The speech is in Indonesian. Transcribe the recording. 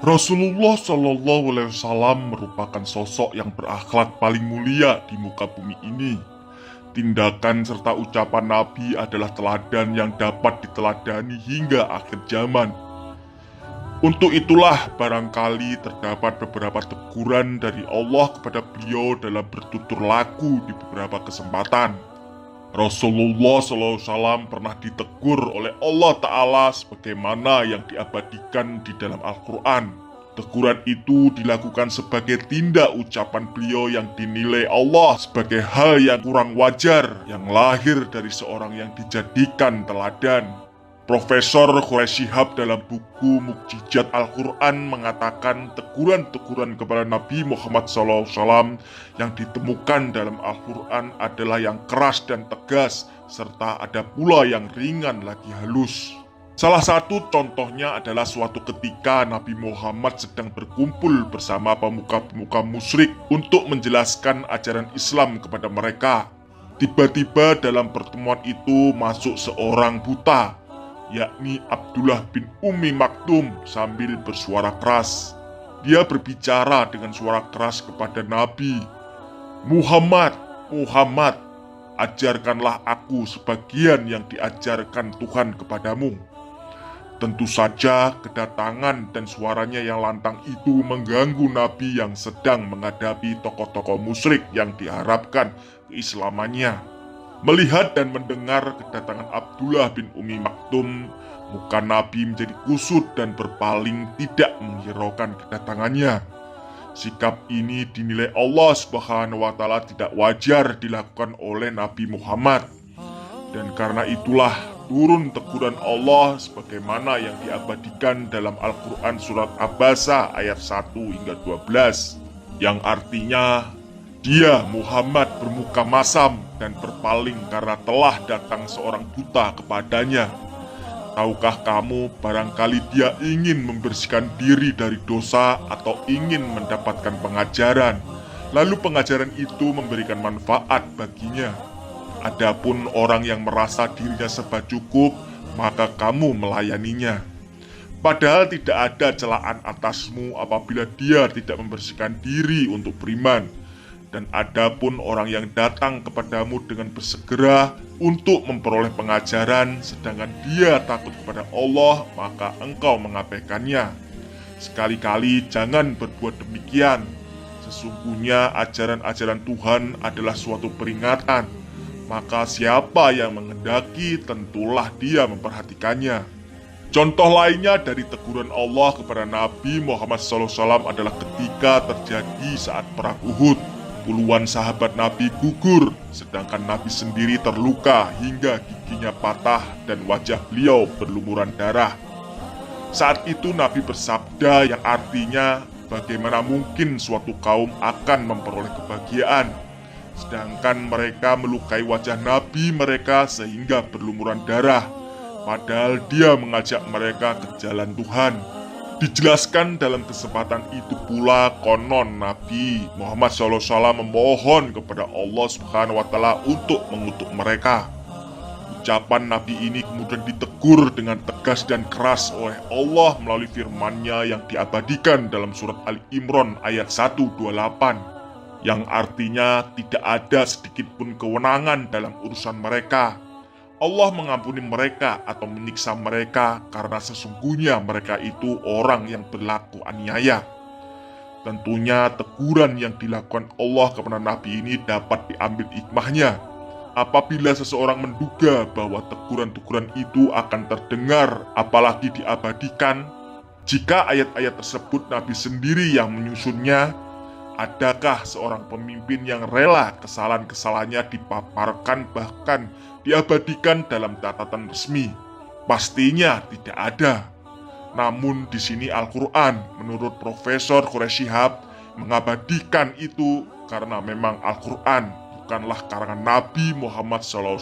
Rasulullah Shallallahu Alaihi Wasallam merupakan sosok yang berakhlak paling mulia di muka bumi ini. Tindakan serta ucapan Nabi adalah teladan yang dapat diteladani hingga akhir zaman. Untuk itulah barangkali terdapat beberapa teguran dari Allah kepada beliau dalam bertutur laku di beberapa kesempatan. Rasulullah SAW pernah ditegur oleh Allah Ta'ala sebagaimana yang diabadikan di dalam Al-Quran. Teguran itu dilakukan sebagai tindak ucapan beliau yang dinilai Allah sebagai hal yang kurang wajar yang lahir dari seorang yang dijadikan teladan. Profesor Quraisy Shihab dalam buku Mukjizat Al-Quran mengatakan teguran-teguran kepada Nabi Muhammad SAW yang ditemukan dalam Al-Quran adalah yang keras dan tegas, serta ada pula yang ringan lagi halus. Salah satu contohnya adalah suatu ketika Nabi Muhammad sedang berkumpul bersama pemuka-pemuka musyrik untuk menjelaskan ajaran Islam kepada mereka. Tiba-tiba dalam pertemuan itu masuk seorang buta, yakni Abdullah bin Ummi Maktum, sambil bersuara keras. Dia berbicara dengan suara keras kepada Nabi, Muhammad, ajarkanlah aku sebagian yang diajarkan Tuhan kepadamu. Tentu saja kedatangan dan suaranya yang lantang itu mengganggu Nabi yang sedang menghadapi tokoh-tokoh musyrik yang diharapkan keislamannya. Melihat dan mendengar kedatangan Abdullah bin Ummi Maktum, muka Nabi menjadi kusut dan berpaling tidak menghiraukan kedatangannya. Sikap ini dinilai Allah Subhanahu wa Ta'ala tidak wajar dilakukan oleh Nabi Muhammad. Dan karena itulah turun teguran Allah sebagaimana yang diabadikan dalam Al-Quran surat Abasa ayat 1 hingga 12, yang artinya, dia Muhammad bermuka masam dan berpaling karena telah datang seorang buta kepadanya. Tahukah kamu barangkali dia ingin membersihkan diri dari dosa atau ingin mendapatkan pengajaran, lalu pengajaran itu memberikan manfaat baginya. Adapun orang yang merasa dirinya serba cukup, maka kamu melayaninya. Padahal tidak ada celaan atasmu apabila dia tidak membersihkan diri untuk beriman. Dan adapun orang yang datang kepadamu dengan bersegera untuk memperoleh pengajaran, sedangkan dia takut kepada Allah, maka engkau mengabaikannya. Sekali-kali jangan berbuat demikian. Sesungguhnya ajaran-ajaran Tuhan adalah suatu peringatan. Maka siapa yang menghendaki tentulah dia memperhatikannya. Contoh lainnya dari teguran Allah kepada Nabi Muhammad SAW adalah ketika terjadi saat perang Uhud. Puluhan sahabat Nabi gugur, sedangkan Nabi sendiri terluka hingga giginya patah dan wajah beliau berlumuran darah. Saat itu Nabi bersabda yang artinya, bagaimana mungkin suatu kaum akan memperoleh kebahagiaan, sedangkan mereka melukai wajah Nabi mereka sehingga berlumuran darah, padahal dia mengajak mereka ke jalan Tuhan. Dijelaskan dalam kesempatan itu pula, konon Nabi Muhammad SAW memohon kepada Allah Subhanahu wa Ta'ala untuk mengutuk mereka. Ucapan Nabi ini kemudian ditegur dengan tegas dan keras oleh Allah melalui firman-Nya yang diabadikan dalam surat Ali Imran ayat 128. Yang artinya tidak ada sedikit pun kewenangan dalam urusan mereka. Allah mengampuni mereka atau menyiksa mereka karena sesungguhnya mereka itu orang yang berlaku aniaya. Tentunya teguran yang dilakukan Allah kepada Nabi ini dapat diambil hikmahnya. Apabila seseorang menduga bahwa teguran-teguran itu akan terdengar apalagi diabadikan, jika ayat-ayat tersebut Nabi sendiri yang menyusunnya, adakah seorang pemimpin yang rela kesalahan-kesalahannya dipaparkan bahkan diabadikan dalam catatan resmi? Pastinya tidak ada. Namun di sini Al-Quran menurut Profesor Quraisy Shihab mengabadikan itu karena memang Al-Quran bukanlah karangan Nabi Muhammad SAW.